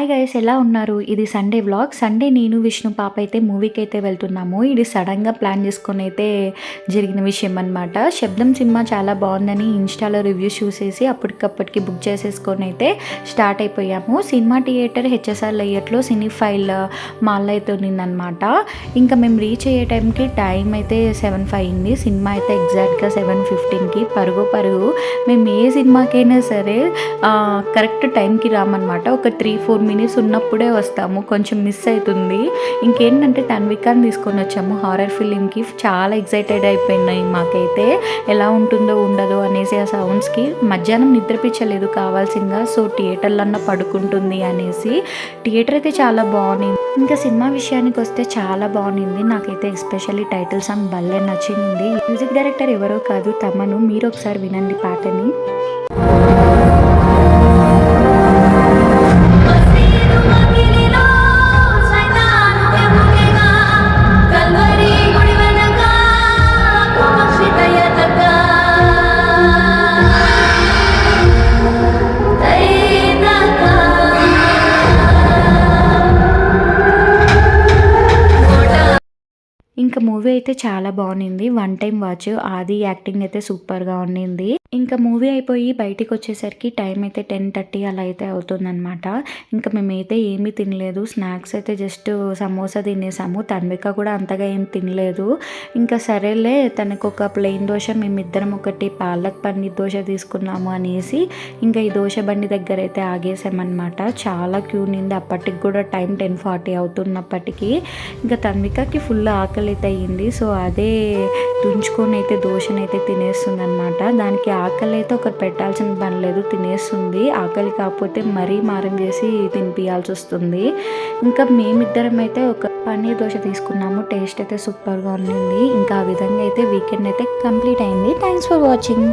Hi guys, ఎలా ఉన్నారు? ఇది సండే వ్లాగ్. సండే నేను విష్ణు పాప అయితే మూవీకి అయితే వెళ్తున్నాము. ఇది సడన్గా ప్లాన్ చేసుకొని అయితే జరిగిన విషయం అనమాట. శబ్దం సినిమా చాలా బాగుందని ఇన్స్టాలో రివ్యూస్ చూసేసి అప్పటికప్పటికి బుక్ చేసేసుకొని అయితే స్టార్ట్ అయిపోయాము. సినిమా థియేటర్ హెచ్ఎస్ఆర్ లేయర్లో సినీ ఫైల్ మాల్లో అయితే ఉన్నిందనమాట. ఇంకా మేము రీచ్ అయ్యే టైంకి టైం అయితే 7:05 అయింది. సినిమా అయితే ఎగ్జాక్ట్గా 7:15కి పరుగు మేము ఏ సినిమాకైనా సరే కరెక్ట్ టైంకి రామన్నమాట. ఒక 3-4 మినిట్స్ ఉన్నప్పుడే వస్తాము. కొంచెం మిస్ అవుతుంది. ఇంకేంటంటే తన్వికాని తీసుకొని వచ్చాము హారర్ ఫిలింకి. చాలా ఎక్సైటెడ్ అయిపోయినాయి మాకైతే. ఎలా ఉంటుందో ఉండదో అనేసి ఆ సౌండ్స్కి మధ్యాహ్నం నిద్రపించలేదు కావాల్సిందిగా. సో థియేటర్లో అన్న పడుకుంటుంది అనేసి. థియేటర్ అయితే చాలా బాగుంది. ఇంకా సినిమా విషయానికి వస్తే చాలా బాగుంది. నాకైతే ఎస్పెషల్లీ టైటిల్ సాంగ్ భలే నచ్చింది. మ్యూజిక్ డైరెక్టర్ ఎవరో కాదు, తమను. మీరు ఒకసారి వినండి పాటని. ఇంకా మూవీ అయితే చాలా బాగుంది. One time watch. ఆది యాక్టింగ్ అయితే సూపర్గా ఉండింది. ఇంకా మూవీ అయిపోయి బయటికి వచ్చేసరికి టైం అయితే 10:30 అలా అయితే అవుతుందన్నమాట. ఇంకా మేమైతే ఏమీ తినలేదు. స్నాక్స్ అయితే జస్ట్ సమోసా తినేసాము. తన్విక కూడా అంతగా ఏం తినలేదు. ఇంకా సరేలే తనకు ఒక ప్లెయిన్ దోశ, మేమిద్దరం ఒకటి పాలక్ పన్నీర్ దోశ తీసుకున్నాము అనేసి ఇంకా ఈ దోశ బండి దగ్గర అయితే ఆగేసామన్నమాట. చాలా క్యూ నింది. అప్పటికి కూడా టైం 10:40 అవుతున్నప్పటికీ. ఇంకా తన్వికకి ఫుల్ ఆకలి అయితే అయ్యింది. సో అదే తుంచుకొని అయితే దోశనైతే తినేస్తుంది అనమాట. దానికి ఆకలి అయితే ఒకటి పెట్టాల్సిన పని లేదు, తినేస్తుంది. ఆకలి కాకపోతే మరీ మారం చేసి తినిపించాల్సి వస్తుంది. ఇంకా మేమిద్దరం అయితే ఒక పన్నీర్ దోశ తీసుకున్నాము. టేస్ట్ అయితే సూపర్గా ఉండింది. ఇంకా ఆ విధంగా అయితే వీకెండ్ అయితే కంప్లీట్ అయింది. Thanks for watching.